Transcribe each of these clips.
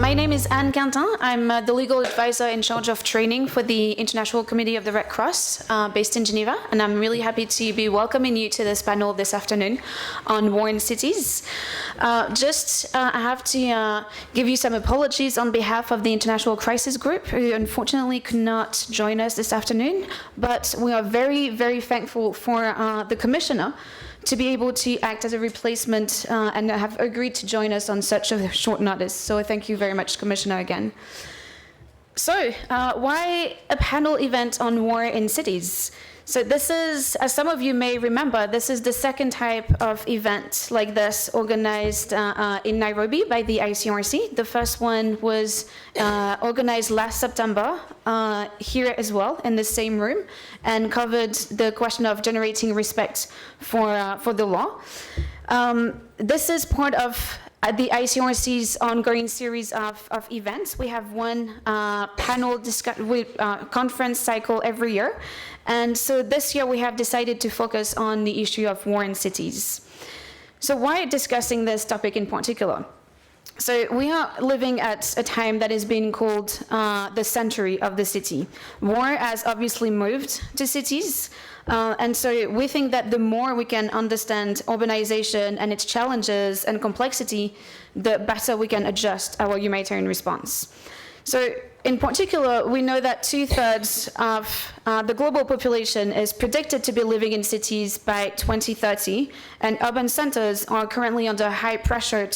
My name is Anne Quintin. I'm the legal advisor in charge of training for the International Committee of the Red Cross based in Geneva, and I'm really happy to be welcoming you to this panel this afternoon on war in cities. I have to give you some apologies on behalf of the International Crisis Group, who unfortunately could not join us this afternoon, but we are very, very thankful for the Commissioner to be able to act as a replacement and have agreed to join us on such a short notice. So thank you very much, Commissioner, again. So why a panel event on war in cities? So this is, as some of you may remember, this is the second type of event like this organized in Nairobi by the ICRC. The first one was organized last September here as well in the same room and covered the question of generating respect for the law. This is part of the ICRC's ongoing series of events. We have one panel conference cycle every year. And so this year we have decided to focus on the issue of war in cities. So why discussing this topic in particular? So we are living at a time that is being called the century of the city. War has obviously moved to cities. And so we think that the more we can understand urbanization and its challenges and complexity, the better we can adjust our humanitarian response. So in particular, we know that 2/3 of the global population is predicted to be living in cities by 2030, and urban centers are currently under high pressure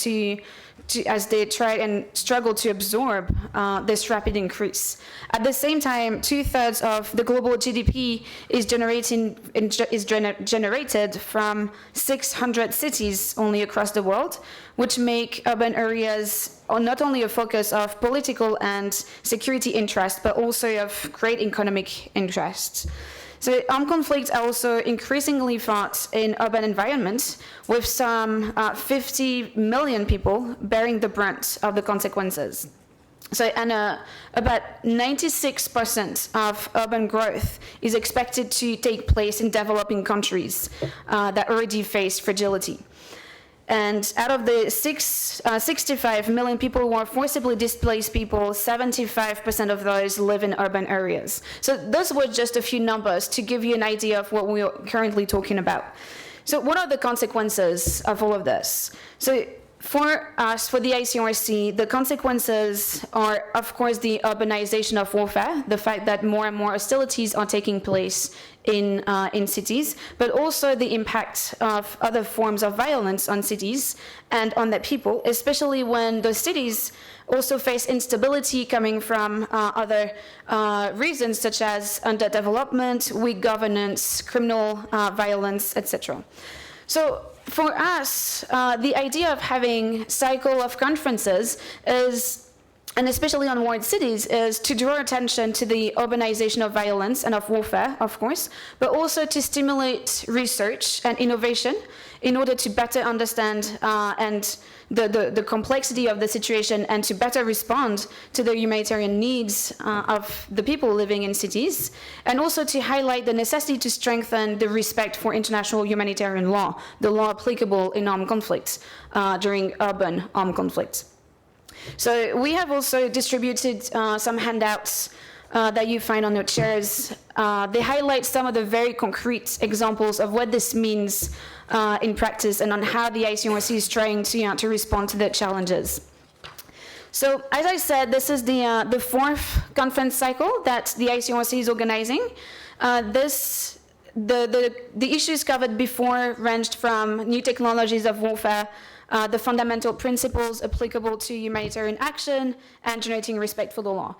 as they try and struggle to absorb this rapid increase. At the same time, 2/3 of the global GDP is generated from 600 cities only across the world, which make urban areas not only a focus of political and security interest, but also of great economic interest. So armed conflicts are also increasingly fought in urban environments, with some 50 million people bearing the brunt of the consequences. So, and about 96% of urban growth is expected to take place in developing countries that already face fragility. And out of the 65 million people who are forcibly displaced people, 75% of those live in urban areas. So those were just a few numbers to give you an idea of what we are currently talking about. So what are the consequences of all of this? So for us, for the ICRC, the consequences are, of course, the urbanization of warfare, the fact that more and more hostilities are taking place in cities, but also the impact of other forms of violence on cities and on their people, especially when those cities also face instability coming from other reasons, such as underdevelopment, weak governance, criminal violence, etc. So for us, the idea of having cycle of conferences is, and especially on war in cities, is to draw attention to the urbanization of violence and of warfare, of course, but also to stimulate research and innovation in order to better understand and the complexity of the situation and to better respond to the humanitarian needs of the people living in cities, and also to highlight the necessity to strengthen the respect for international humanitarian law, the law applicable in armed conflicts during urban armed conflicts. So we have also distributed some handouts that you find on your chairs. They highlight some of the very concrete examples of what this means in practice and on how the ICRC is trying to respond to the challenges. So as I said, this is the fourth conference cycle that the ICRC is organizing. The issues covered before ranged from new technologies of warfare, the fundamental principles applicable to humanitarian action, and generating respect for the law.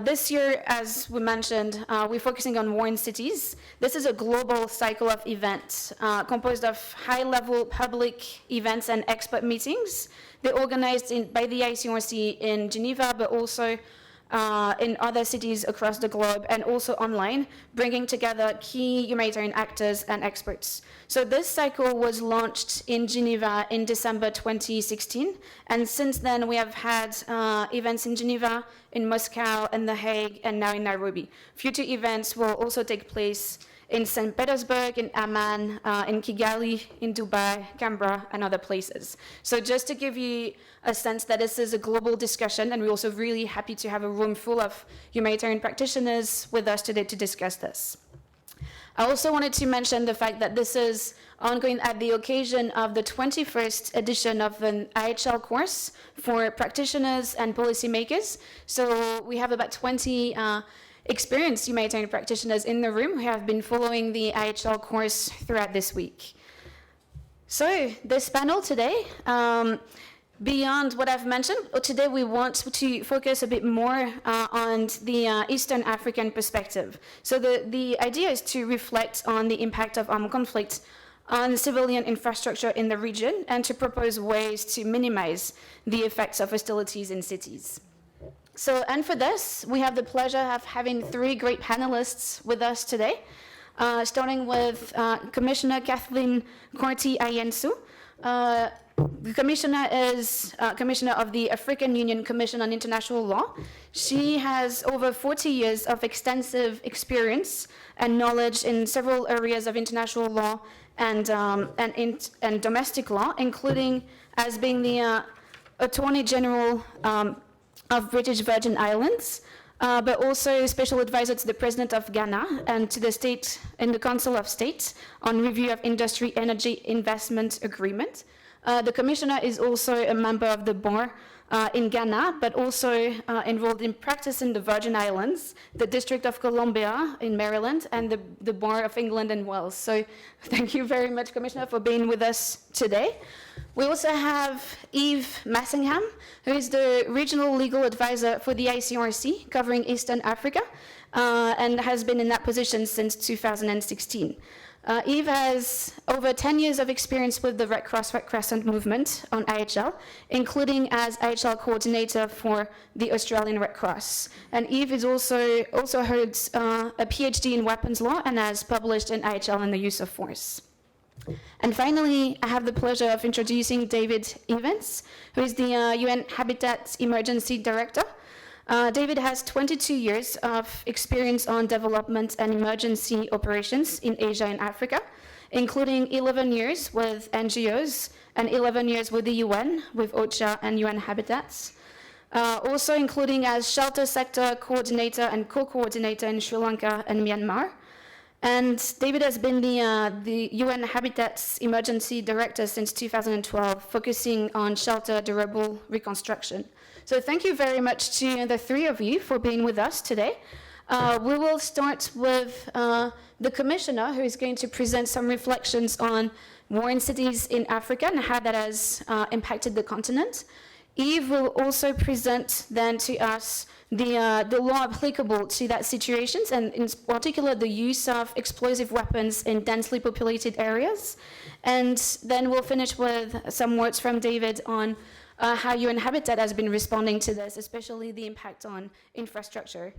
This year, as we mentioned, we're focusing on war in cities. This is a global cycle of events composed of high-level public events and expert meetings. They're organized by the ICRC in Geneva, but also in other cities across the globe, and also online, bringing together key humanitarian actors and experts. So this cycle was launched in Geneva in December 2016, and since then we have had events in Geneva, in Moscow and The Hague, and now in Nairobi. Future events will also take place in St. Petersburg, in Amman, in Kigali, in Dubai, Canberra, and other places. So just to give you a sense that this is a global discussion, and we're also really happy to have a room full of humanitarian practitioners with us today to discuss this. I also wanted to mention the fact that this is ongoing at the occasion of the 21st edition of an IHL course for practitioners and policymakers. So we have about 20 experienced humanitarian practitioners in the room who have been following the IHL course throughout this week. So this panel today, beyond what I've mentioned, today we want to focus a bit more on the Eastern African perspective. So the idea is to reflect on the impact of armed conflict on civilian infrastructure in the region and to propose ways to minimize the effects of hostilities in cities. So, and for this, we have the pleasure of having three great panelists with us today, starting with Commissioner Kathleen Korti-Ayensu. The commissioner is commissioner of the African Union Commission on International Law. She has over 40 years of extensive experience and knowledge in several areas of international law and domestic law, including as being the Attorney General of British Virgin Islands, but also special advisor to the President of Ghana and to the state in the Council of State on review of industry energy investment agreement. The commissioner is also a member of the bar in Ghana, but also involved in practice in the Virgin Islands, the District of Columbia in Maryland, and the bar of England and Wales. So thank you very much, Commissioner, for being with us today. We also have Eve Massingham, who is the regional legal advisor for the ICRC, covering Eastern Africa, and has been in that position since 2016. Eve has over 10 years of experience with the Red Cross Red Crescent movement on IHL, including as IHL coordinator for the Australian Red Cross. And Eve is also holds a PhD in weapons law and has published in IHL and the use of force. And finally, I have the pleasure of introducing David Evans, who is the UN Habitat Emergency Director. David has 22 years of experience on development and emergency operations in Asia and Africa, including 11 years with NGOs and 11 years with the UN, with OCHA and UN Habitats. Also including as shelter sector coordinator and co-coordinator in Sri Lanka and Myanmar. And David has been the UN Habitats Emergency Director since 2012, focusing on shelter durable reconstruction. So thank you very much to the three of you for being with us today. We will start with the Commissioner, who is going to present some reflections on war in cities in Africa and how that has impacted the continent. Eve will also present then to us the law applicable to that situations, and in particular the use of explosive weapons in densely populated areas. And then we'll finish with some words from David on how UN Habitat has been responding to this, especially the impact on infrastructure.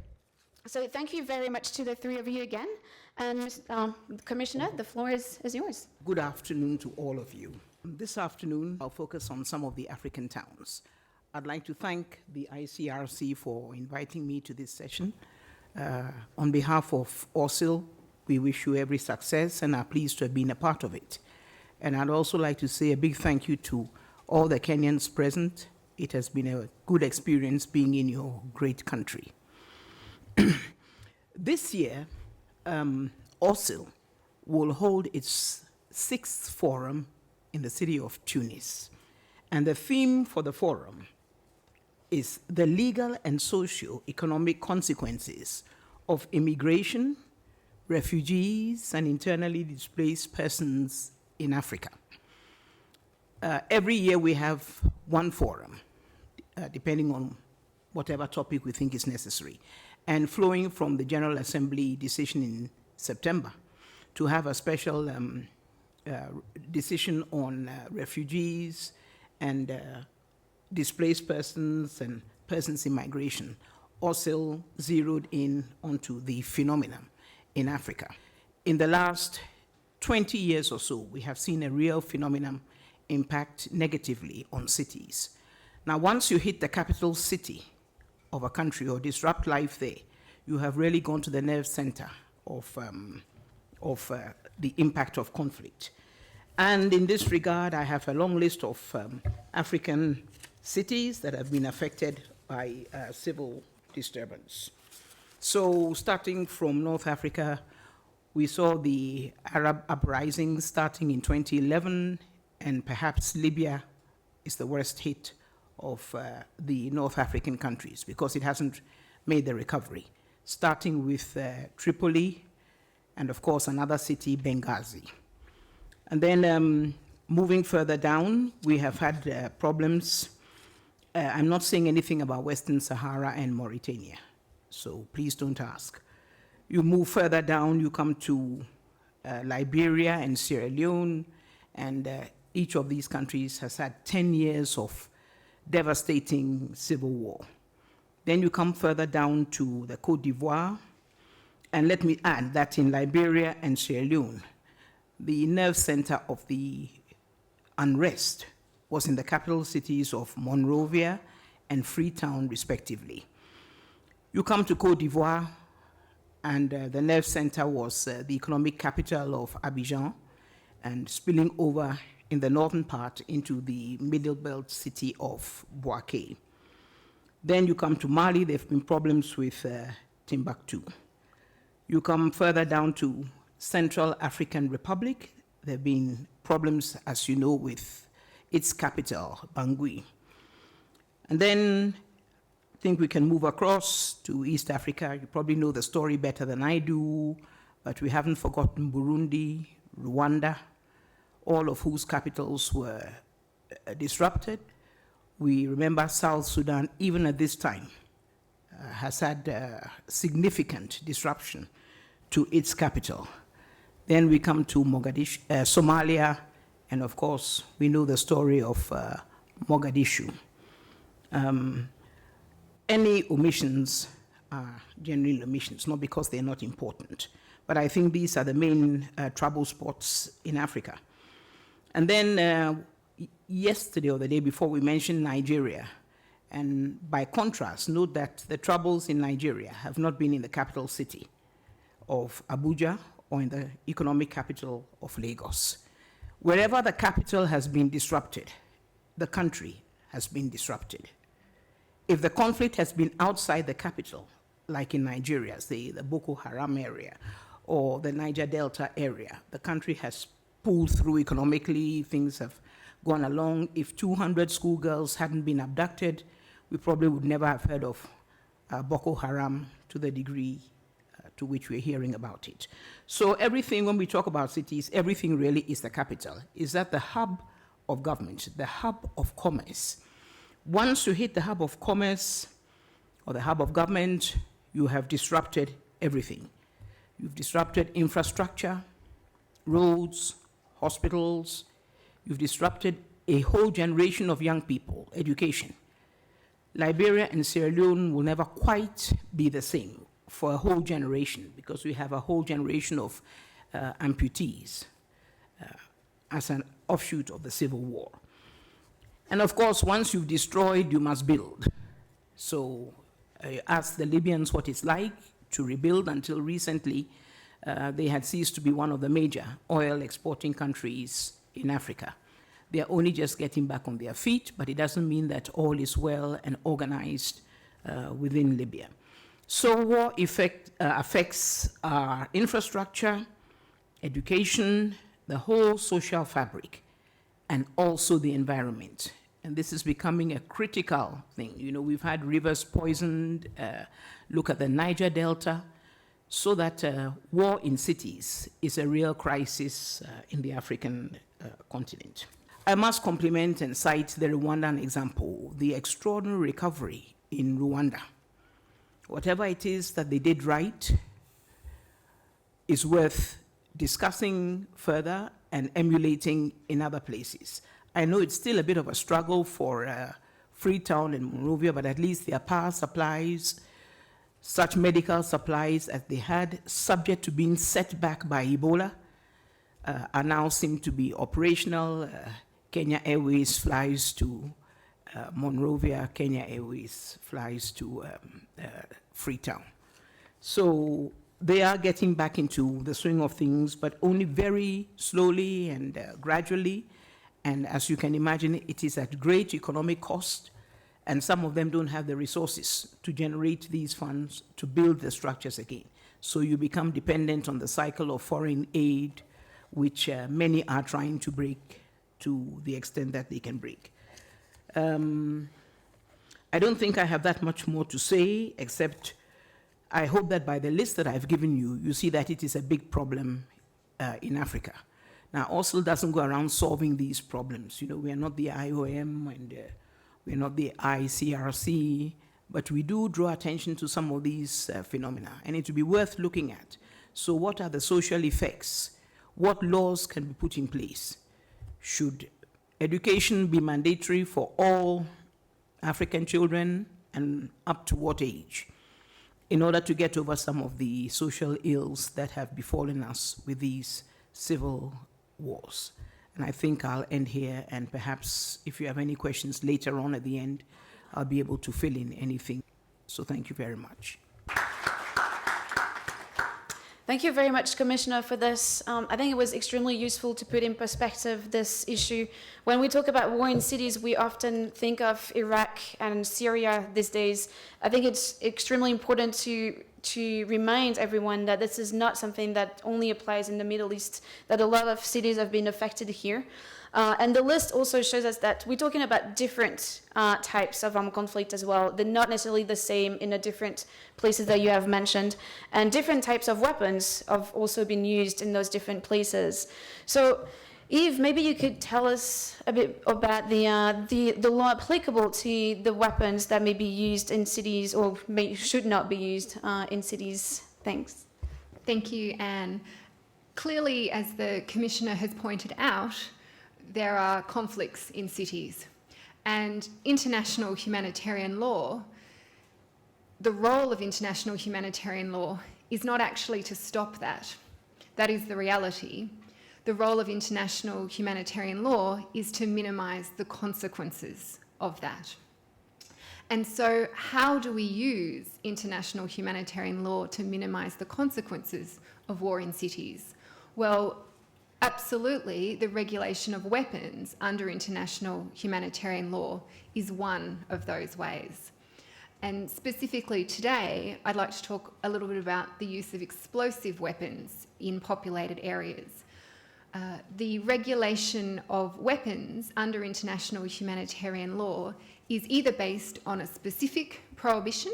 So thank you very much to the three of you again. And Commissioner, the floor is yours. Good afternoon to all of you. This afternoon, I'll focus on some of the African towns. I'd like to thank the ICRC for inviting me to this session. On behalf of OSIL, we wish you every success and are pleased to have been a part of it. And I'd also like to say a big thank you to all the Kenyans present. It has been a good experience being in your great country. This year, OSIL will hold its 6th forum in the city of Tunis. And the theme for the forum is the legal and socio-economic consequences of immigration, refugees, and internally displaced persons in Africa. Every year we have one forum, depending on whatever topic we think is necessary, and flowing from the General Assembly decision in September to have a special decision on refugees and displaced persons and persons in migration, also zeroed in onto the phenomenon in Africa. In the last 20 years or so, we have seen a real phenomenon impact negatively on cities. Now, once you hit the capital city of a country or disrupt life there, you have really gone to the nerve center of the impact of conflict. And in this regard, I have a long list of African cities that have been affected by civil disturbance. So starting from North Africa, we saw the Arab uprising starting in 2011, and perhaps Libya is the worst hit of the North African countries because it hasn't made the recovery, starting with Tripoli and, of course, another city, Benghazi. And then moving further down, we have had problems. I'm not saying anything about Western Sahara and Mauritania, so please don't ask. You move further down, you come to Liberia and Sierra Leone, and each of these countries has had 10 years of devastating civil war. Then you come further down to the Côte d'Ivoire, and let me add that in Liberia and Sierra Leone, the nerve center of the unrest was in the capital cities of Monrovia and Freetown, respectively. You come to Côte d'Ivoire, and the nerve center was the economic capital of Abidjan, and spilling over in the northern part into the middle belt city of Bouaké. Then you come to Mali, there have been problems with Timbuktu. You come further down to Central African Republic, there have been problems, as you know, with its capital, Bangui. And then I think we can move across to East Africa. You probably know the story better than I do, but we haven't forgotten Burundi, Rwanda, all of whose capitals were disrupted. We remember South Sudan, even at this time, has had significant disruption to its capital. Then we come to Mogadishu, Somalia, and of course, we know the story of Mogadishu. Any omissions are genuine omissions, not because they're not important, but I think these are the main trouble spots in Africa. And then yesterday or the day before, we mentioned Nigeria. And by contrast, note that the troubles in Nigeria have not been in the capital city of Abuja or in the economic capital of Lagos. Wherever the capital has been disrupted, the country has been disrupted. If the conflict has been outside the capital, like in Nigeria, say the Boko Haram area or the Niger Delta area, the country has pulled through economically, things have gone along. If 200 schoolgirls hadn't been abducted, we probably would never have heard of Boko Haram to the degree to which we're hearing about it. So everything, when we talk about cities, everything really is the capital. Is that the hub of government, the hub of commerce? Once you hit the hub of commerce or the hub of government, you have disrupted everything. You've disrupted infrastructure, roads, hospitals. You've disrupted a whole generation of young people, education. Liberia and Sierra Leone will never quite be the same for a whole generation because we have a whole generation of amputees as an offshoot of the Civil War. And of course, once you've destroyed, you must build. So ask the Libyans what it's like to rebuild. Until recently, they had ceased to be one of the major oil exporting countries in Africa. They are only just getting back on their feet, but it doesn't mean that all is well and organized within Libya. So war affects our infrastructure, education, the whole social fabric, and also the environment. And this is becoming a critical thing. You know, we've had rivers poisoned, look at the Niger Delta, so that war in cities is a real crisis in the African continent. I must compliment and cite the Rwandan example, the extraordinary recovery in Rwanda. Whatever it is that they did right is worth discussing further and emulating in other places. I know it's still a bit of a struggle for Freetown and Monrovia, but at least their power supplies, such medical supplies as they had, subject to being set back by Ebola, are now seem to be operational. Kenya Airways flies to Monrovia, Kenya Airways flies to Freetown. So they are getting back into the swing of things, but only very slowly and gradually. And as you can imagine, it is at great economic cost, and some of them don't have the resources to generate these funds to build the structures again. So you become dependent on the cycle of foreign aid, which many are trying to break to the extent that they can break. I don't think I have that much more to say, except I hope that by the list that I've given you, you see that it is a big problem in Africa. Now, OSL doesn't go around solving these problems. You know, we are not the IOM and we're not the ICRC, but we do draw attention to some of these phenomena, and it would be worth looking at. So what are the social effects? What laws can be put in place? Should education be mandatory for all African children, and up to what age, in order to get over some of the social ills that have befallen us with these civil wars? And I think I'll end here, and perhaps if you have any questions later on at the end, I'll be able to fill in anything. So thank you very much. Thank you very much, Commissioner, for this. I think it was extremely useful to put in perspective this issue. When we talk about war in cities, we often think of Iraq and Syria these days. I think it's extremely important to remind everyone that this is not something that only applies in the Middle East, that a lot of cities have been affected here. And the list also shows us that we're talking about different types of armed conflict as well. They're not necessarily the same in the different places that you have mentioned. And different types of weapons have also been used in those different places. So, Yves, maybe you could tell us a bit about the law applicable to the weapons that may be used in cities or should not be used in cities. Thanks. Thank you, Anne. Clearly, as the Commissioner has pointed out, there are conflicts in cities, and international humanitarian law, the role of international humanitarian law is not actually to stop that. That is the reality. The role of international humanitarian law is to minimise the consequences of that. And so how do we use international humanitarian law to minimise the consequences of war in cities? Well, absolutely, the regulation of weapons under international humanitarian law is one of those ways. And specifically today, I'd like to talk a little bit about the use of explosive weapons in populated areas. The regulation of weapons under international humanitarian law is either based on a specific prohibition,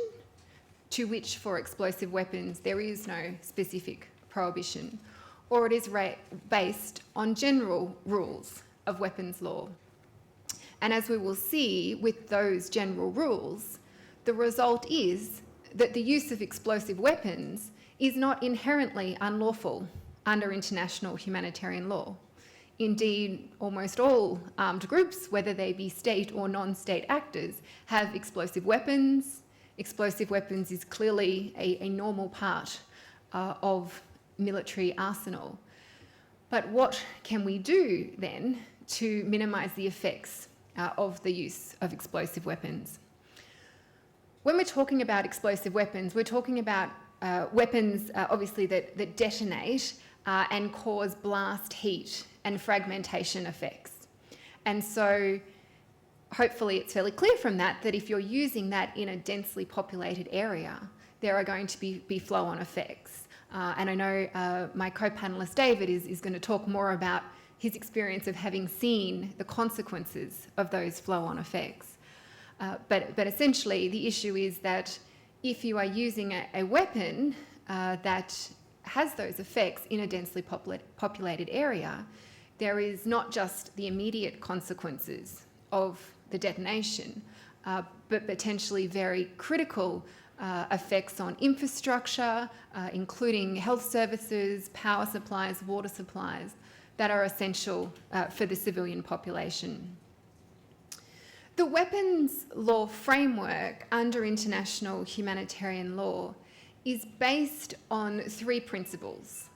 to which for explosive weapons there is no specific prohibition, or it is based on general rules of weapons law. And as we will see with those general rules, the result is that the use of explosive weapons is not inherently unlawful under international humanitarian law. Indeed, almost all armed groups, whether they be state or non-state actors, have explosive weapons. Explosive weapons is clearly a normal part of military arsenal. But what can we do then to minimise the effects of the use of explosive weapons? When we're talking about explosive weapons, we're talking about weapons obviously that detonate and cause blast heat and fragmentation effects. And so hopefully it's fairly clear from that if you're using that in a densely populated area, there are going to be flow-on effects. And I know my co-panelist David is going to talk more about his experience of having seen the consequences of those flow-on effects. But essentially the issue is that if you are using a weapon that has those effects in a densely populated area, there is not just the immediate consequences of the detonation, but potentially very critical effects on infrastructure, including health services, power supplies, water supplies, that are essential for the civilian population. The weapons law framework under international humanitarian law is based on 3 principles.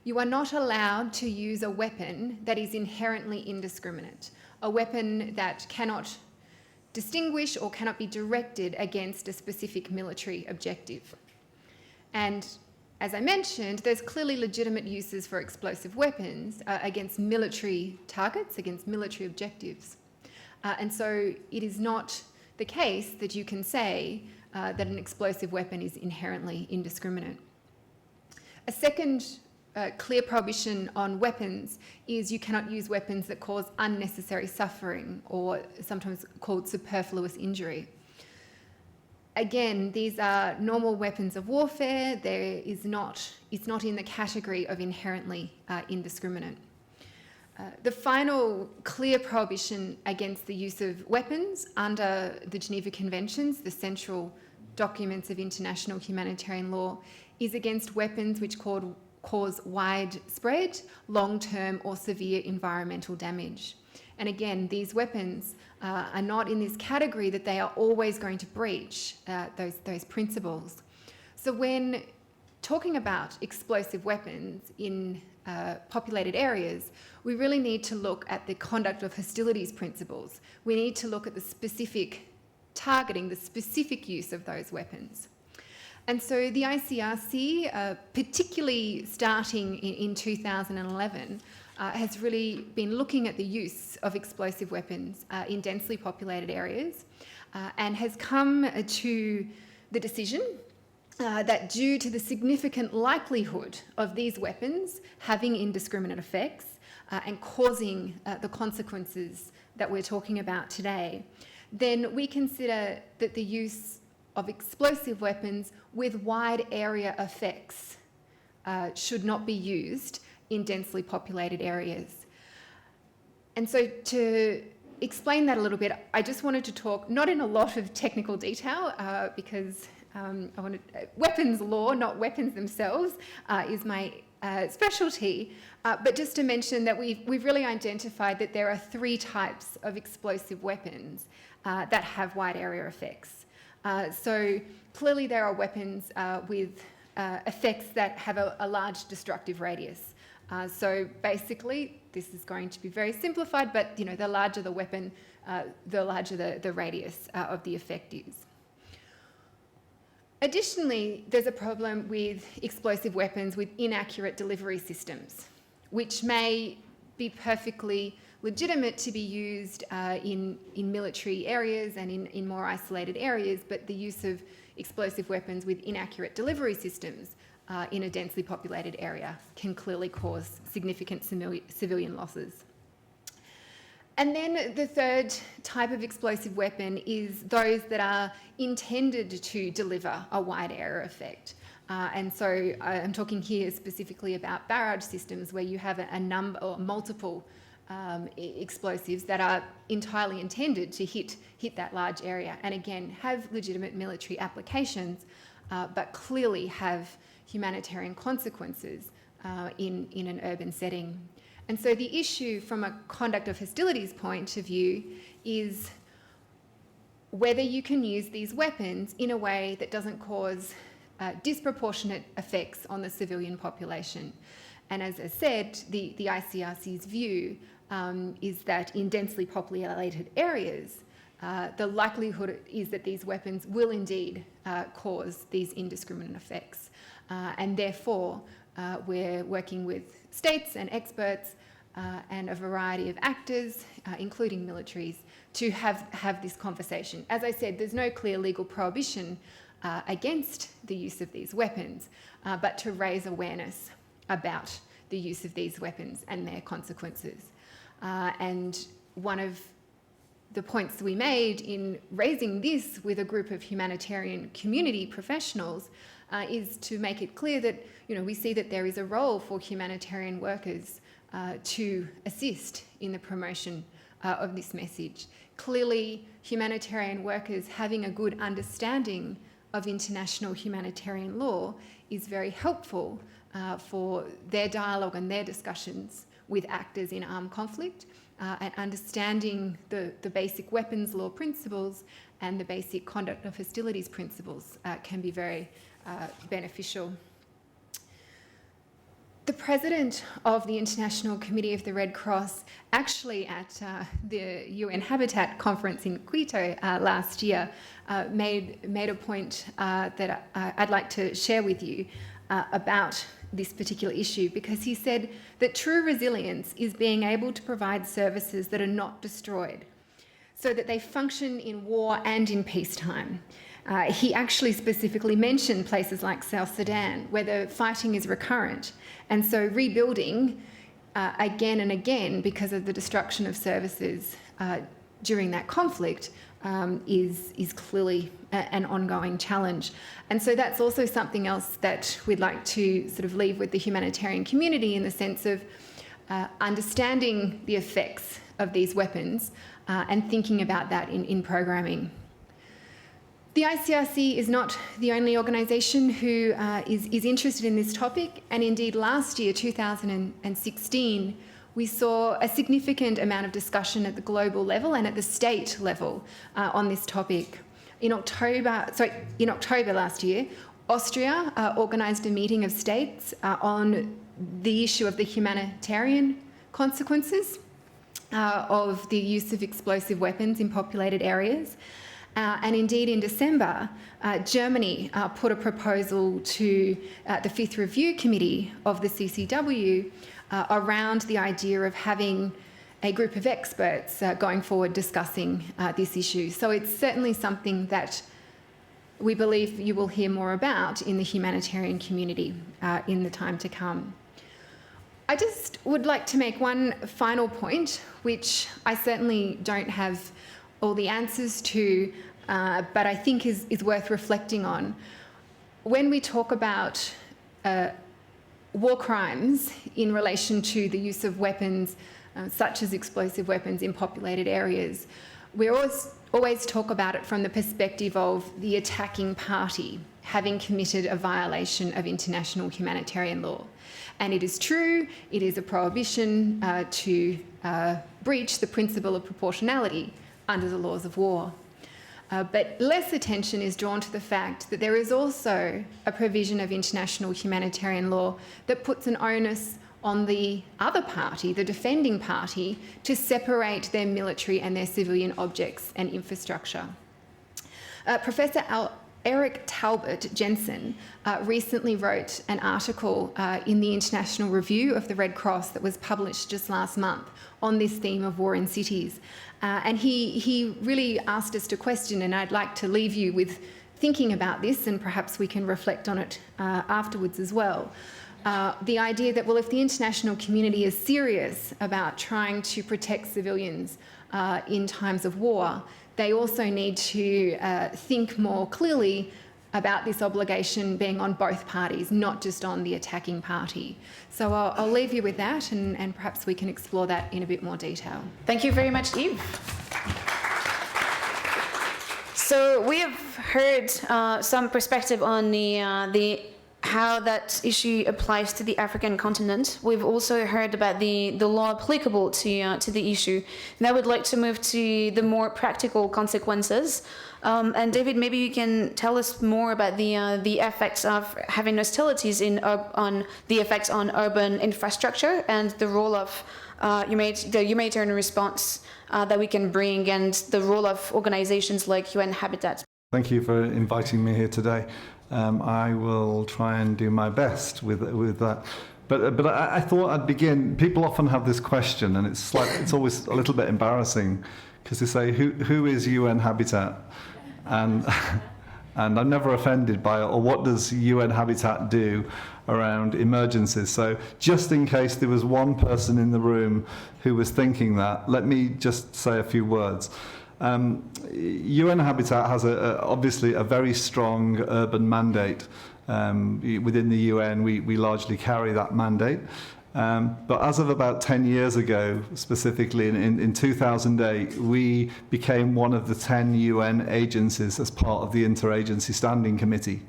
You are not allowed to use a weapon that is inherently indiscriminate, a weapon that cannot distinguish or cannot be directed against a specific military objective. And as I mentioned, there's clearly legitimate uses for explosive weapons against military targets, against military objectives. And so it is not the case that you can say that an explosive weapon is inherently indiscriminate. A second clear prohibition on weapons is you cannot use weapons that cause unnecessary suffering, or sometimes called superfluous injury. Again, these are normal weapons of warfare. It's not in the category of inherently indiscriminate. The final clear prohibition against the use of weapons under the Geneva Conventions, the central documents of international humanitarian law, is against weapons which cause widespread, long-term or severe environmental damage. And again, these weapons are not in this category that they are always going to breach those principles. So when talking about explosive weapons in populated areas, we really need to look at the conduct of hostilities principles. We need to look at the specific targeting, the specific use of those weapons. And so the ICRC, particularly starting in 2011, has really been looking at the use of explosive weapons in densely populated areas and has come to the decision that due to the significant likelihood of these weapons having indiscriminate effects and causing the consequences that we're talking about today, then we consider that the use of explosive weapons with wide area effects should not be used in densely populated areas. And so to explain that a little bit, I just wanted to talk, not in a lot of technical detail, because weapons law, not weapons themselves, is my specialty, but just to mention that we've really identified that there are three types of explosive weapons that have wide area effects. So clearly there are weapons with effects that have a large destructive radius. So basically, this is going to be very simplified, but the larger the weapon, the larger the radius of the effect is. Additionally, there's a problem with explosive weapons with inaccurate delivery systems, which may be perfectly legitimate to be used in military areas and in more isolated areas, but the use of explosive weapons with inaccurate delivery systems in a densely populated area can clearly cause significant civilian losses. And then the third type of explosive weapon is those that are intended to deliver a wide area effect. And so I'm talking here specifically about barrage systems where you have a number or multiple explosives that are entirely intended to hit that large area, and again have legitimate military applications, but clearly have humanitarian consequences in an urban setting. And so the issue from a conduct of hostilities point of view is whether you can use these weapons in a way that doesn't cause disproportionate effects on the civilian population. And as I said, the ICRC's view is that in densely populated areas, the likelihood is that these weapons will indeed cause these indiscriminate effects. And therefore, we're working with states and experts and a variety of actors, including militaries, to have this conversation. As I said, there's no clear legal prohibition against the use of these weapons, but to raise awareness about the use of these weapons and their consequences. And one of the points we made in raising this with a group of humanitarian community professionals is to make it clear that we see that there is a role for humanitarian workers to assist in the promotion of this message. Clearly, humanitarian workers having a good understanding of international humanitarian law is very helpful for their dialogue and their discussions with actors in armed conflict, and understanding the basic weapons law principles and the basic conduct of hostilities principles can be very beneficial. The president of the International Committee of the Red Cross, actually at the UN Habitat Conference in Quito last year, made a point that I'd like to share with you about this particular issue, because he said that true resilience is being able to provide services that are not destroyed, so that they function in war and in peacetime. He actually specifically mentioned places like South Sudan, where the fighting is recurrent. And so rebuilding again and again, because of the destruction of services during that conflict, is clearly an ongoing challenge. And so that's also something else that we'd like to sort of leave with the humanitarian community, in the sense of understanding the effects of these weapons and thinking about that in programming. The ICRC is not the only organisation who is interested in this topic, and indeed last year, 2016, we saw a significant amount of discussion at the global level and at the state level on this topic. In October last year, Austria organised a meeting of states on the issue of the humanitarian consequences of the use of explosive weapons in populated areas. And indeed, in December, Germany put a proposal to the Fifth Review Committee of the CCW around the idea of having a group of experts going forward discussing this issue. So it's certainly something that we believe you will hear more about in the humanitarian community in the time to come. I just would like to make one final point, which I certainly don't have all the answers to, but I think is worth reflecting on. When we talk about war crimes in relation to the use of weapons, such as explosive weapons in populated areas, we always talk about it from the perspective of the attacking party having committed a violation of international humanitarian law. And it is true, it is a prohibition to breach the principle of proportionality under the laws of war. But less attention is drawn to the fact that there is also a provision of international humanitarian law that puts an onus on the other party, the defending party, to separate their military and their civilian objects and infrastructure. Professor Eric Talbot Jensen recently wrote an article in the International Review of the Red Cross that was published just last month on this theme of war in cities. And he really asked us to question, and I'd like to leave you with thinking about this, and perhaps we can reflect on it afterwards as well. The idea that, well, if the international community is serious about trying to protect civilians in times of war, they also need to think more clearly about this obligation being on both parties, not just on the attacking party. So I'll leave you with that, and perhaps we can explore that in a bit more detail. Thank you very much, Eve. So we have heard some perspective on the how that issue applies to the African continent. We've also heard about the law applicable to the issue. And I would like to move to the more practical consequences. And David, maybe you can tell us more about the effects of having hostilities on the effects on urban infrastructure and the role of the humanitarian response that we can bring, and the role of organizations like UN Habitat. Thank you for inviting me here today. I will try and do my best with that. But I thought I'd begin. People often have this question, and it's always a little bit embarrassing, because they say, who is UN Habitat? And I'm never offended by it, or what does UN Habitat do around emergencies? So just in case there was one person in the room who was thinking that, let me just say a few words. UN Habitat has obviously a very strong urban mandate. Within the UN, we largely carry that mandate. But as of about 10 years ago, specifically in 2008, we became one of the 10 UN agencies as part of the Interagency Standing Committee.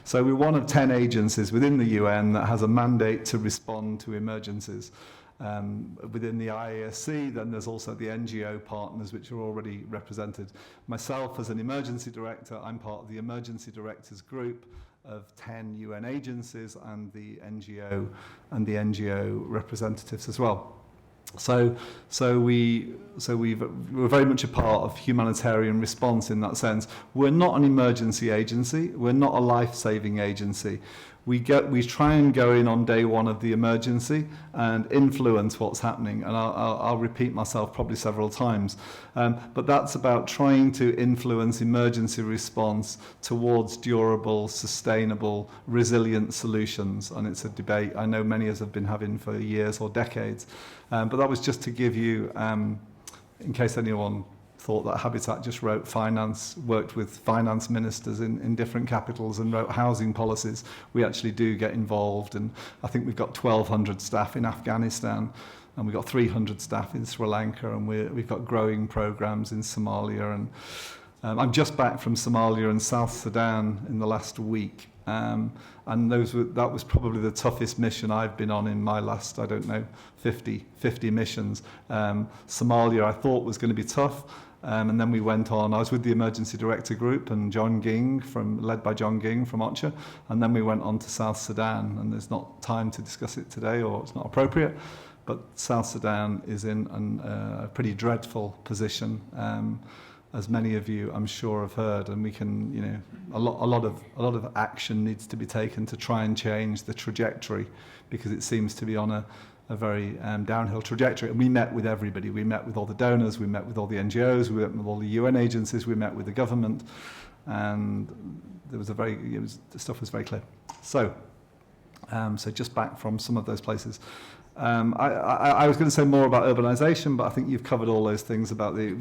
So we're one of 10 agencies within the UN that has a mandate to respond to emergencies. Within the ICRC, then there's also the NGO partners, which are already represented. Myself, as an emergency director, I'm part of the emergency directors group, of 10 UN agencies and the NGO representatives as well. So we're very much a part of humanitarian response in that sense. We're not an emergency agency. We're not a life-saving agency. We try and go in on day one of the emergency and influence what's happening. And I'll repeat myself probably several times. But that's about trying to influence emergency response towards durable, sustainable, resilient solutions. And it's a debate I know many of us have been having for years or decades. But that was just to give you, in case anyone thought that Habitat just worked with finance ministers in different capitals and wrote housing policies. We actually do get involved, and I think we've got 1,200 staff in Afghanistan, and we've got 300 staff in Sri Lanka, and we've got growing programs in Somalia. And I'm just back from Somalia and South Sudan in the last week. And that was probably the toughest mission I've been on in my last, 50 missions. Somalia I thought was going to be tough. And then we went on. I was with the emergency director group and led by John Ging from OCHA, and then we went on to South Sudan. And there's not time to discuss it today, or it's not appropriate. But South Sudan is in a pretty dreadful position, as many of you, I'm sure, have heard. And we can, a lot of action needs to be taken to try and change the trajectory, because it seems to be on a very downhill trajectory. And we met with everybody. We met with all the donors, we met with all the NGOs, we met with all the UN agencies, we met with the government, and the stuff was very clear. So just back from some of those places. I was going to say more about urbanisation, but I think you've covered all those things about I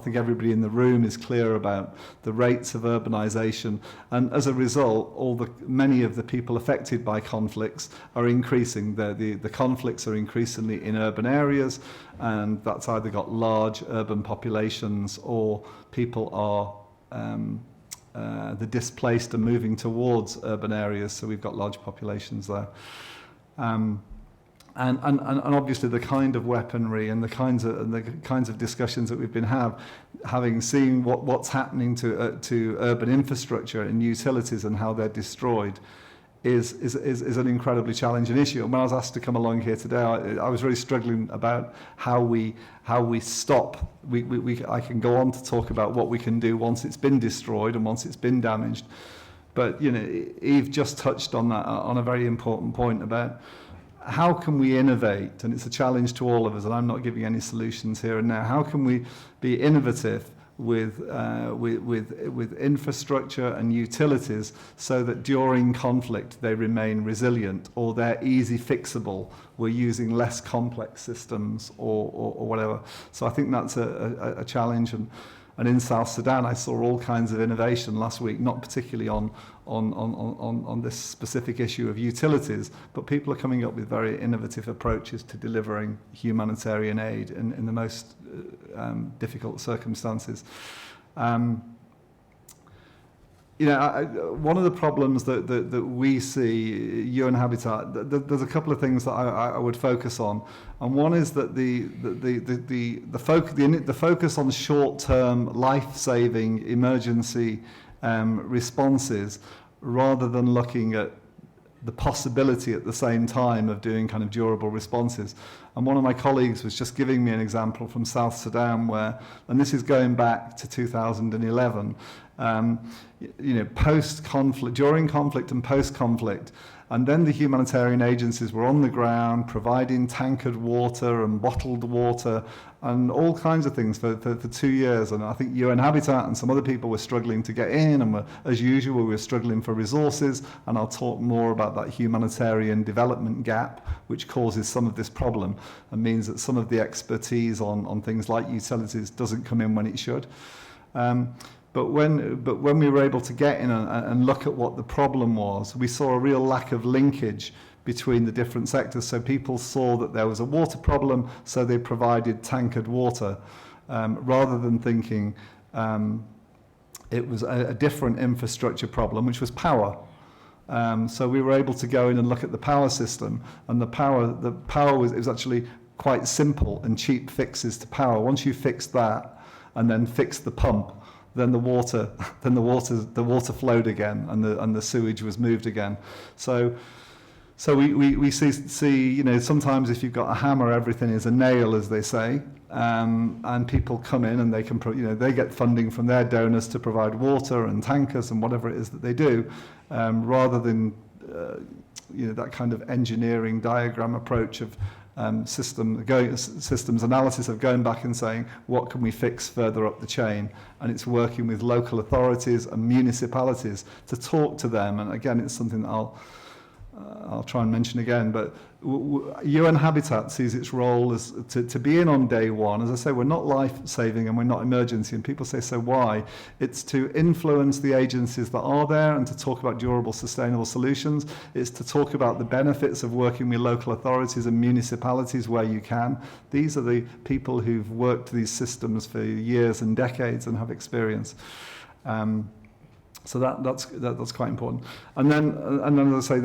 think everybody in the room is clear about the rates of urbanisation, and as a result, many of the people affected by conflicts are increasing. The conflicts are increasingly in urban areas, and that's either got large urban populations or people are the displaced are moving towards urban areas, so we've got large populations there. And obviously the kind of weaponry and the kinds of discussions that we've been having, seeing what's happening to urban infrastructure and utilities and how they're destroyed, is an incredibly challenging issue. And when I was asked to come along here today, I was really struggling about how we stop. I can go on to talk about what we can do once it's been destroyed and once it's been damaged. But Eve just touched on that, on a very important point about how can we innovate? And it's a challenge to all of us, and I'm not giving any solutions here and now. How can we be innovative with infrastructure and utilities so that during conflict they remain resilient, or they're easy fixable? We're using less complex systems or whatever. So I think that's a challenge. And in South Sudan, I saw all kinds of innovation last week, not particularly on this specific issue of utilities, but people are coming up with very innovative approaches to delivering humanitarian aid in the most difficult circumstances. One of the problems that we see, UN Habitat, there's a couple of things that I would focus on, and one is that the focus on short-term, life-saving emergency responses, rather than looking at the possibility at the same time of doing kind of durable responses. And one of my colleagues was just giving me an example from South Sudan where, and this is going back to 2011, post-conflict, during conflict and post-conflict, and then the humanitarian agencies were on the ground providing tankered water and bottled water and all kinds of things for 2 years. And I think UN Habitat and some other people were struggling to get in, and as usual, we were struggling for resources. And I'll talk more about that humanitarian development gap, which causes some of this problem and means that some of the expertise on things like utilities doesn't come in when it should. But when we were able to get in and look at what the problem was, we saw a real lack of linkage between the different sectors. So people saw that there was a water problem, so they provided tankered water, rather than thinking it was a different infrastructure problem, which was power. So we were able to go in and look at the power system, and the power was actually quite simple and cheap fixes to power. Once you fix that and then fix the pump, then the water flowed again, and the sewage was moved again. So we see, you know, sometimes if you've got a hammer, everything is a nail, as they say, and people come in and they can, you know, they get funding from their donors to provide water and tankers and whatever it is that they do, rather than you know, that kind of engineering diagram approach of systems analysis of going back and saying, what can we fix further up the chain? And it's working with local authorities and municipalities to talk to them. And again, it's something that I'll try and mention again, but UN Habitat sees its role as to be in on day one. As I say, we're not life-saving and we're not emergency, and people say, so why? It's to influence the agencies that are there and to talk about durable, sustainable solutions. It's to talk about the benefits of working with local authorities and municipalities where you can. These are the people who've worked these systems for years and decades and have experience. So that's quite important. And then as I say,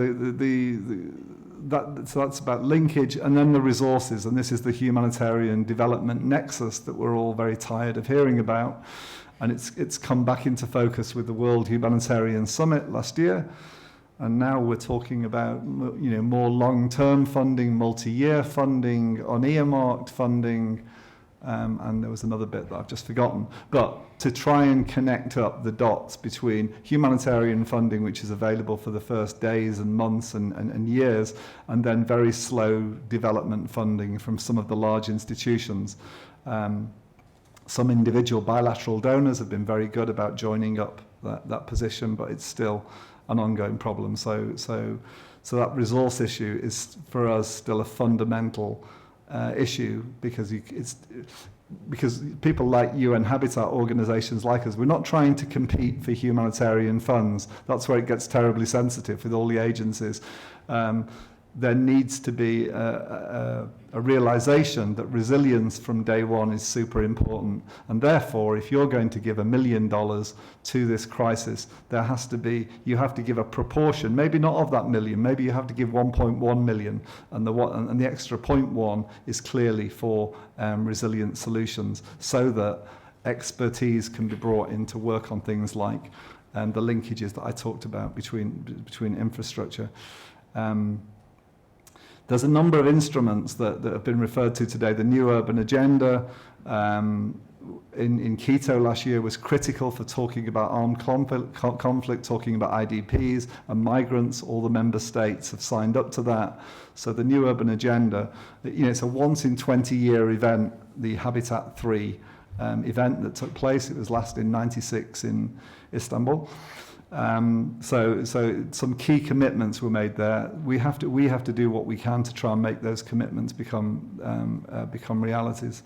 so that's about linkage, and then the resources, and this is the humanitarian development nexus that we're all very tired of hearing about, and it's come back into focus with the World Humanitarian Summit last year, and now we're talking about, you know, more long-term funding, multi-year funding, unearmarked funding, and there was another bit that I've just forgotten, but to try and connect up the dots between humanitarian funding, which is available for the first days and months and years, and then very slow development funding from some of the large institutions. Some individual bilateral donors have been very good about joining up that position, but it's still an ongoing problem. So that resource issue is for us still a fundamental issue, because people like UN Habitat organisations like us, we're not trying to compete for humanitarian funds. That's where it gets terribly sensitive with all the agencies. There needs to be a realisation that resilience from day one is super important, and therefore if you're going to give $1 million to this crisis, you have to give a proportion, maybe not of that million, maybe you have to give 1.1 million, and the extra 0.1 is clearly for resilient solutions, so that expertise can be brought in to work on things like the linkages that I talked about between infrastructure. There's a number of instruments that have been referred to today. The New Urban Agenda in Quito last year was critical for talking about armed conflict, talking about IDPs and migrants. All the member states have signed up to that. So the New Urban Agenda, you know, it's a once in 20-year event, the Habitat 3 event that took place. It was last in '96 in Istanbul. So some key commitments were made there. We have to do what we can to try and make those commitments become realities.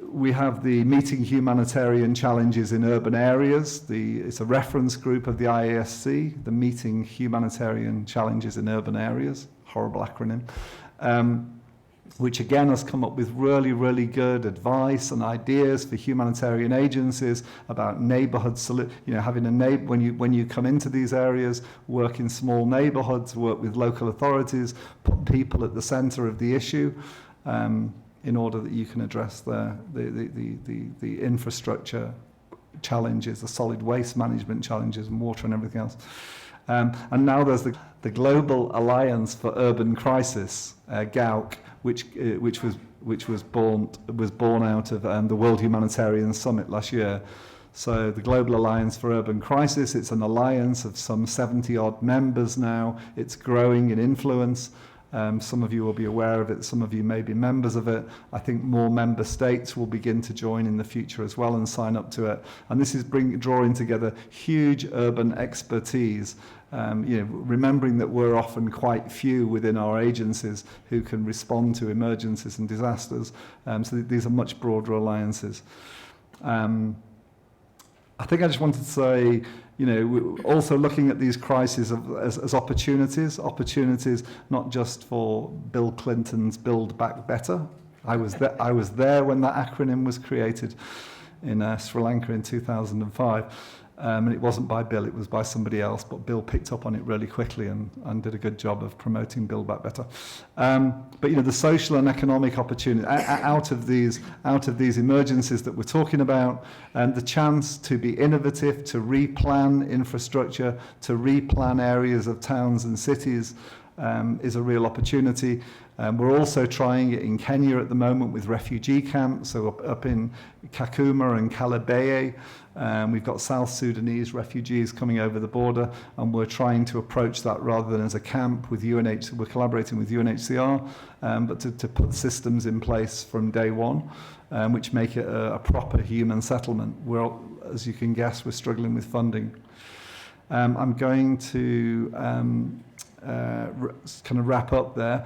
We have the Meeting Humanitarian Challenges in Urban Areas. It's a reference group of the IASC, the Meeting Humanitarian Challenges in Urban Areas, horrible acronym, which again has come up with really, really good advice and ideas for humanitarian agencies about neighbourhood, you know, having a when you come into these areas, work in small neighbourhoods, work with local authorities, put people at the centre of the issue, in order that you can address the infrastructure challenges, the solid waste management challenges, and water and everything else. And now there's the Global Alliance for Urban Crisis, GAUC, which was born out of the World Humanitarian Summit last year. So the Global Alliance for Urban Crisis, it's an alliance of some 70-odd members now. It's growing in influence. Some of you will be aware of it, some of you may be members of it. I think more member states will begin to join in the future as well and sign up to it. And this is drawing together huge urban expertise, you know, remembering that we're often quite few within our agencies who can respond to emergencies and disasters. So these are much broader alliances. I think I just wanted to say, you know, also looking at these crises as opportunities not just for Bill Clinton's Build Back Better. I was there when that acronym was created in Sri Lanka in 2005. And it wasn't by Bill, it was by somebody else, but Bill picked up on it really quickly and did a good job of promoting Build Back Better. But the social and economic opportunity out of these emergencies that we're talking about, and the chance to be innovative, to replan infrastructure, to replan areas of towns and cities, is a real opportunity. We're also trying it in Kenya at the moment with refugee camps, so up in Kakuma and Kalabeye. We've got South Sudanese refugees coming over the border, and we're trying to approach that rather than as a camp with UNHCR. We're collaborating with UNHCR, but to put systems in place from day one, which make it a proper human settlement. As you can guess, we're struggling with funding. I'm going to kind of wrap up there.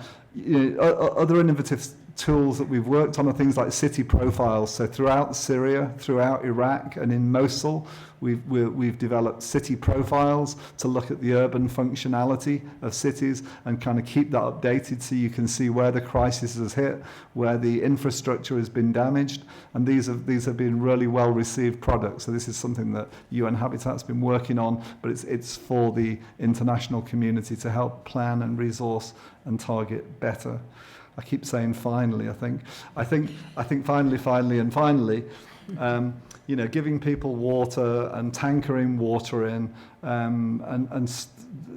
Other innovative tools that we've worked on are things like city profiles. So throughout Syria, throughout Iraq, and in Mosul, we've developed city profiles to look at the urban functionality of cities and kind of keep that updated so you can see where the crisis has hit, where the infrastructure has been damaged, and these have been really well received products. So this is something that UN Habitat's been working on, but it's for the international community to help plan and resource and target better. I keep saying finally, I think finally, giving people water and tankering water in, and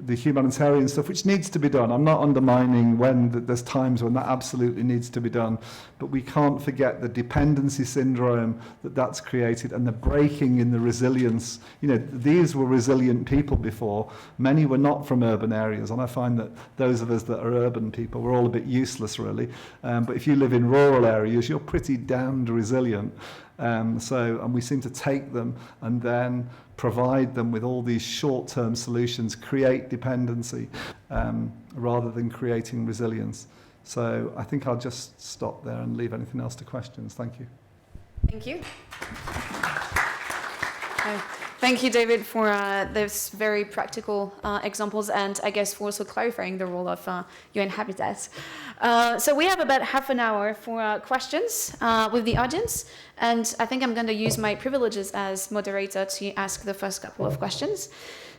the humanitarian stuff, which needs to be done. I'm not undermining there's times when that absolutely needs to be done, but we can't forget the dependency syndrome that's created and the breaking in the resilience. These were resilient people before. Many were not from urban areas, and I find that those of us that are urban people, we're all a bit useless really. But if you live in rural areas, you're pretty damned resilient. And we seem to take them and then provide them with all these short-term solutions, create dependency, rather than creating resilience. So I think I'll just stop there and leave anything else to questions. Thank you. Thank you. Thank you, David, for those very practical examples, and I guess for also clarifying the role of UN Habitat. So we have about half an hour for questions with the audience, and I think I'm going to use my privileges as moderator to ask the first couple of questions.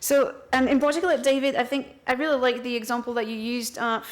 So, and in particular, David, I think I really like the example that you used of,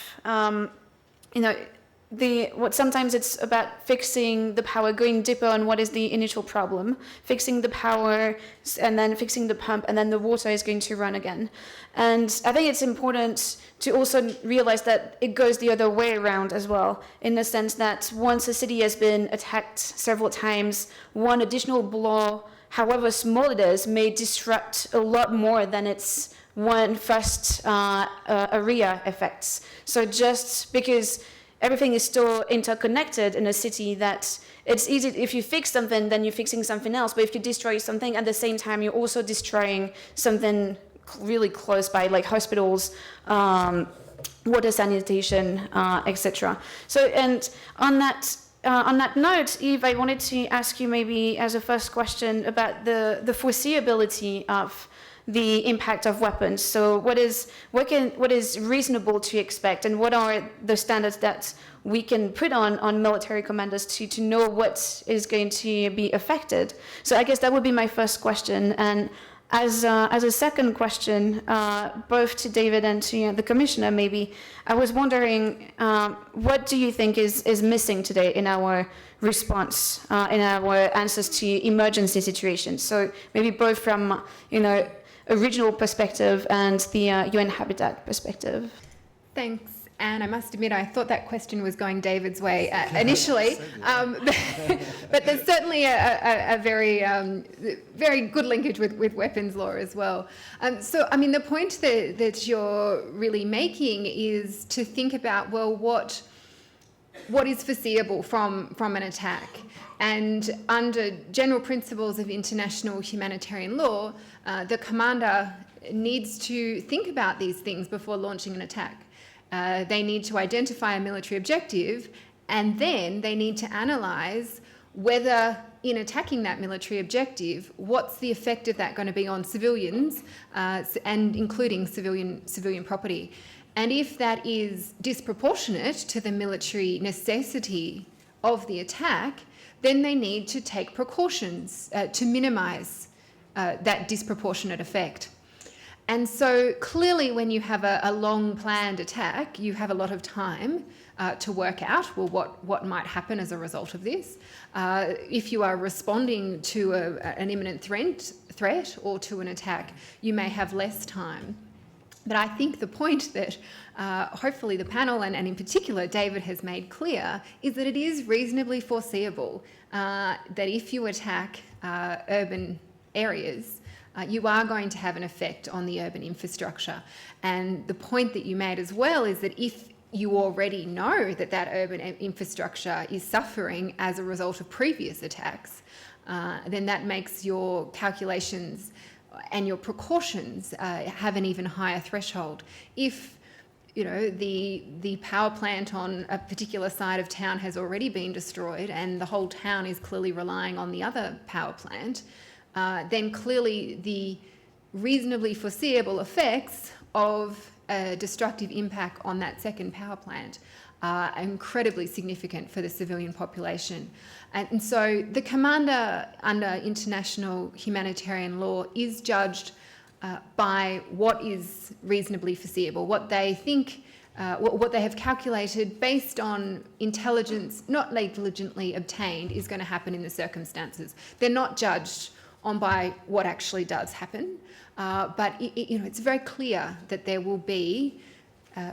what sometimes it's about fixing the power, going deeper on what is the initial problem, fixing the power, and then fixing the pump, and then the water is going to run again. And I think it's important to also realize that it goes the other way around as well, in the sense that once a city has been attacked several times, one additional blow, however small it is, may disrupt a lot more than its one first area effects. So just because everything is still interconnected in a city, that it's easy, if you fix something, then you're fixing something else. But if you destroy something, at the same time, you're also destroying something really close by, like hospitals, water sanitation, etc. So, and on that note, Eve, I wanted to ask you maybe as a first question about the foreseeability of the impact of weapons. So what is reasonable to expect, and what are the standards that we can put on military commanders to know what is going to be affected? So I guess that would be my first question. And as a second question, both to David and to the Commissioner, maybe, I was wondering, what do you think is missing today in our response, in our answers to emergency situations? So maybe both from, a regional perspective and the UN Habitat perspective. Thanks, Anne. I must admit, I thought that question was going David's way initially, but there's certainly a very good linkage with weapons law as well. So, I mean, the point that you're really making is to think about, well, what is foreseeable from an attack. And under general principles of international humanitarian law, the commander needs to think about these things before launching an attack. They need to identify a military objective, and then they need to analyse whether, in attacking that military objective, what's the effect of that going to be on civilians, and including civilian property. And if that is disproportionate to the military necessity of the attack, then they need to take precautions to minimise that disproportionate effect. And so clearly when you have a long planned attack, you have a lot of time to work out, well, what might happen as a result of this. If you are responding to an imminent threat or to an attack, you may have less time. But I think the point that hopefully the panel and in particular David has made clear is that it is reasonably foreseeable that if you attack urban areas, you are going to have an effect on the urban infrastructure. And the point that you made as well is that if you already know that that urban infrastructure is suffering as a result of previous attacks, then that makes your calculations and your precautions have an even higher threshold. If the power plant on a particular side of town has already been destroyed and the whole town is clearly relying on the other power plant, then clearly the reasonably foreseeable effects of a destructive impact on that second power plant are incredibly significant for the civilian population. And so the commander under international humanitarian law is judged by what is reasonably foreseeable, what they think, what they have calculated based on intelligence not negligently obtained is going to happen in the circumstances. They're not judged on by what actually does happen, but it's very clear that there will be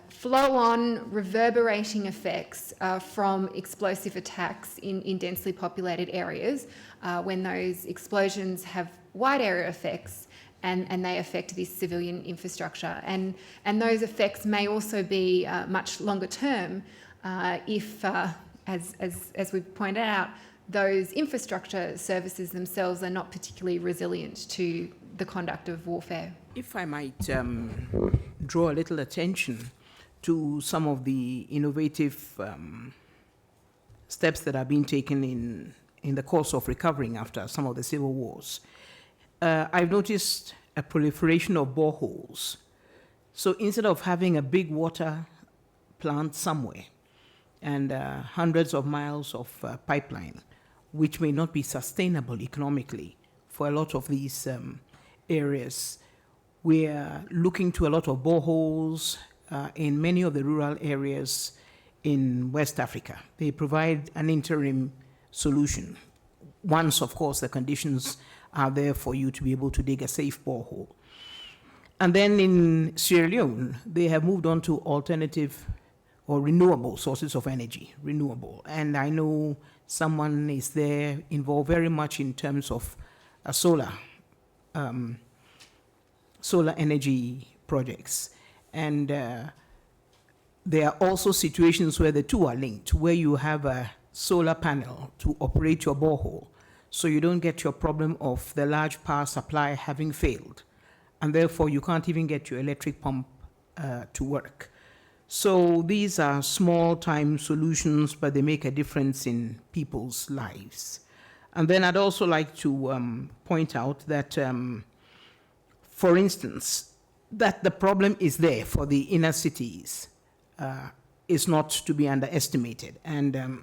flow-on reverberating effects from explosive attacks in densely populated areas when those explosions have wide area effects and they affect this civilian infrastructure. And those effects may also be much longer term if, as we've pointed out, those infrastructure services themselves are not particularly resilient to the conduct of warfare. If I might draw a little attention to some of the innovative steps that are being taken in the course of recovering after some of the civil wars. I've noticed a proliferation of boreholes. So instead of having a big water plant somewhere and hundreds of miles of pipeline, which may not be sustainable economically for a lot of these areas, we're looking to a lot of boreholes in many of the rural areas in West Africa. They provide an interim solution. Once, of course, the conditions are there for you to be able to dig a safe borehole. And then in Sierra Leone, they have moved on to alternative or renewable sources of energy, renewable. And I know someone is there involved very much in terms of solar energy projects. And there are also situations where the two are linked, where you have a solar panel to operate your borehole, so you don't get your problem of the large power supply having failed, and therefore you can't even get your electric pump to work. So these are small-time solutions, but they make a difference in people's lives. And then I'd also like to point out that, for instance, that the problem is there for the inner cities is not to be underestimated. And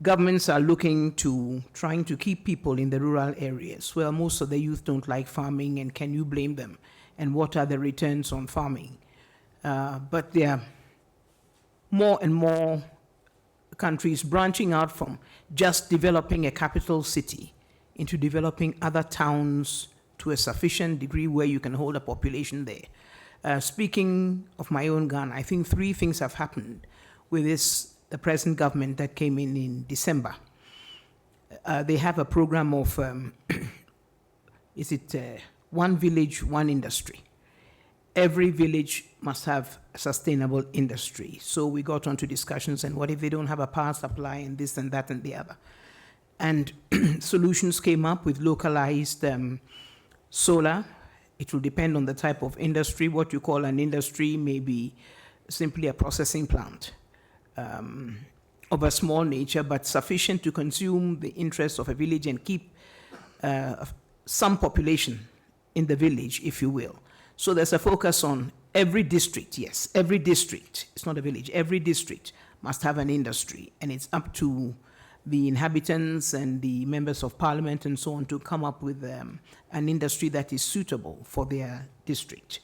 governments are looking to trying to keep people in the rural areas. Well, most of the youth don't like farming, and can you blame them? And what are the returns on farming? But there are more and more countries branching out from just developing a capital city into developing other towns to a sufficient degree where you can hold a population there. Speaking of my own Ghana, I think 3 things have happened with the present government that came in December. They have a program of, one village, one industry. Every village must have a sustainable industry. So we got onto discussions, and what if they don't have a power supply and this and that and the other? And solutions came up with localized solar. It will depend on the type of industry. What you call an industry may be simply a processing plant of a small nature, but sufficient to consume the interests of a village and keep some population in the village, if you will. So there's a focus on every district, yes, every district, it's not a village, every district must have an industry, and it's up to the inhabitants and the members of parliament and so on to come up with an industry that is suitable for their district.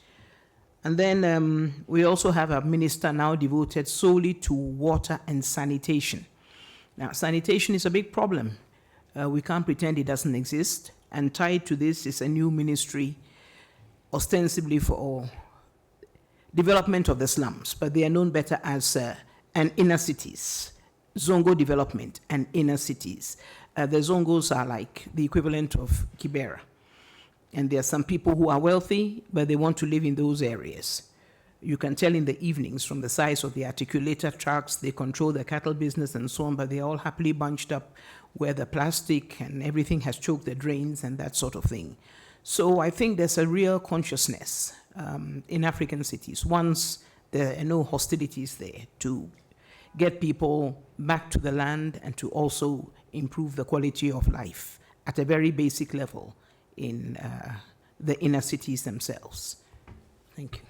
And then we also have a minister now devoted solely to water and sanitation. Now, sanitation is a big problem. We can't pretend it doesn't exist. And tied to this is a new ministry, ostensibly for development of the slums, but they are known better as inner cities. Zongo development and inner cities. The Zongos are like the equivalent of Kibera. And there are some people who are wealthy, but they want to live in those areas. You can tell in the evenings from the size of the articulator trucks, they control the cattle business and so on, but they're all happily bunched up where the plastic and everything has choked the drains and that sort of thing. So I think there's a real consciousness in African cities, once there are no hostilities there, to get people back to the land and to also improve the quality of life at a very basic level in the inner cities themselves. Thank you.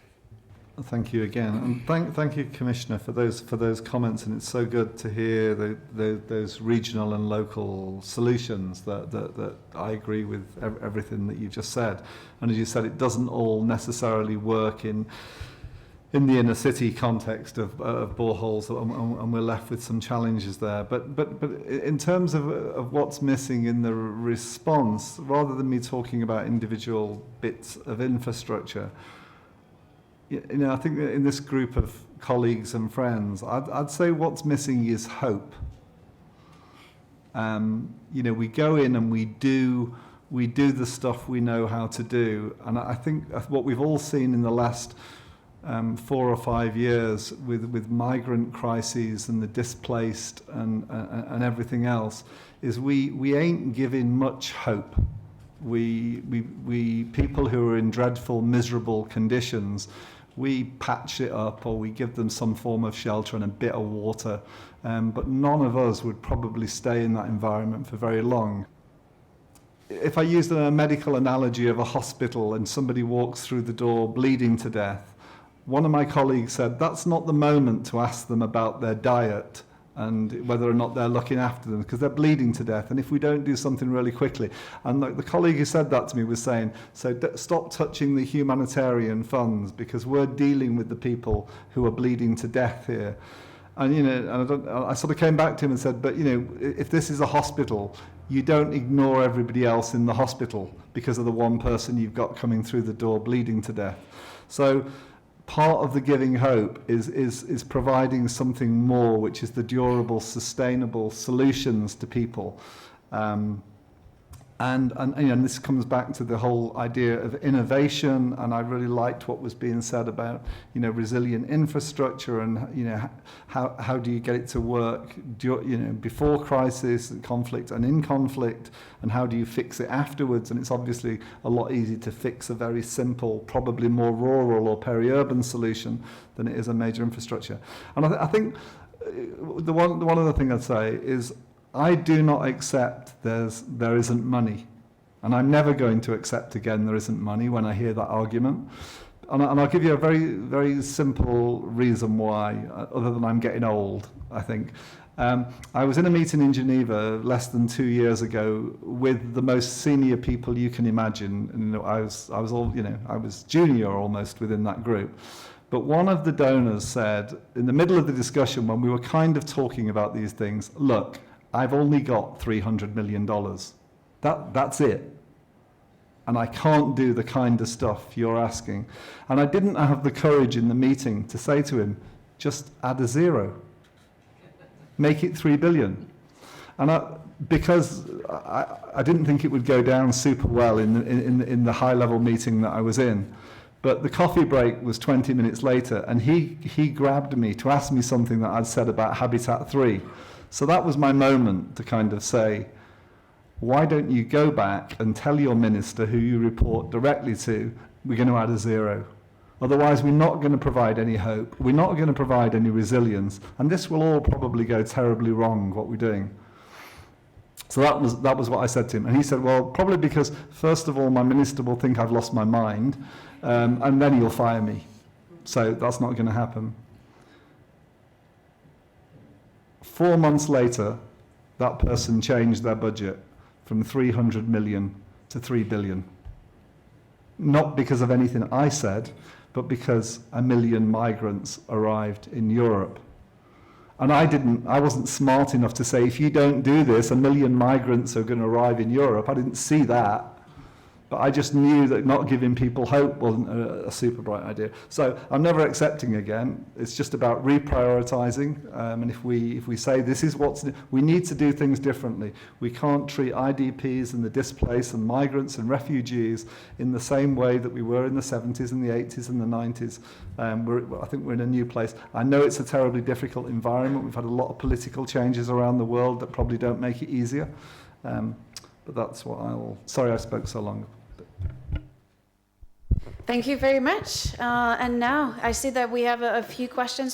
Thank you again, and thank you, Commissioner, for those comments. And it's so good to hear those regional and local solutions. That I agree with everything that you just said. And as you said, it doesn't all necessarily work in the inner city context of boreholes, and we're left with some challenges there. But in terms of what's missing in the response, rather than me talking about individual bits of infrastructure, I think that in this group of colleagues and friends, I'd say what's missing is hope. We go in and we do the stuff we know how to do, and I think what we've all seen in the last 4 or 5 years with migrant crises and the displaced and everything else is we ain't giving much hope. We people who are in dreadful, miserable conditions, we patch it up or we give them some form of shelter and a bit of water, but none of us would probably stay in that environment for very long. If I used a medical analogy of a hospital and somebody walks through the door bleeding to death, one of my colleagues said that's not the moment to ask them about their diet and whether or not they're looking after them, because they're bleeding to death, and if we don't do something really quickly. And the colleague who said that to me was saying, so stop touching the humanitarian funds, because we're dealing with the people who are bleeding to death here. And I sort of came back to him and said, but if this is a hospital, you don't ignore everybody else in the hospital because of the one person you've got coming through the door bleeding to death. So part of the giving hope is providing something more, which is the durable, sustainable solutions to people. And this comes back to the whole idea of innovation, and I really liked what was being said about resilient infrastructure and how do you get it to work before crisis and conflict and in conflict, and how do you fix it afterwards. And it's obviously a lot easier to fix a very simple, probably more rural or peri-urban solution than it is a major infrastructure. And I think the one other thing I'd say is, I do not accept there isn't money. And I'm never going to accept again there isn't money when I hear that argument. And I'll give you a very, very simple reason why, other than I'm getting old, I think. I was in a meeting in Geneva less than 2 years ago with the most senior people you can imagine. And I was junior almost within that group. But one of the donors said, in the middle of the discussion when we were kind of talking about these things, look, I've only got $300 million. That's it. And I can't do the kind of stuff you're asking. And I didn't have the courage in the meeting to say to him, just add a zero. Make it 3 billion. And because I didn't think it would go down super well in the high-level meeting that I was in. But the coffee break was 20 minutes later, and he grabbed me to ask me something that I'd said about Habitat 3. So that was my moment to kind of say, why don't you go back and tell your minister who you report directly to, we're going to add a zero. Otherwise, we're not going to provide any hope. We're not going to provide any resilience. And this will all probably go terribly wrong, what we're doing. So that was what I said to him. And he said, well, probably because, first of all, my minister will think I've lost my mind, and then he'll fire me. So that's not going to happen. 4 months later, that person changed their budget from 300 million to 3 billion. Not because of anything I said, but because 1 million migrants arrived in Europe. And I wasn't smart enough to say, if you don't do this, 1 million migrants are going to arrive in Europe. I didn't see that. But I just knew that not giving people hope wasn't a super bright idea. So I'm never accepting again. It's just about reprioritizing. And if we say this is we need to do things differently. We can't treat IDPs and the displaced and migrants and refugees in the same way that we were in the 70s and the 80s and the 90s. I think we're in a new place. I know it's a terribly difficult environment. We've had a lot of political changes around the world that probably don't make it easier. But that's what sorry I spoke so long. Thank you very much. And now I see that we have a few questions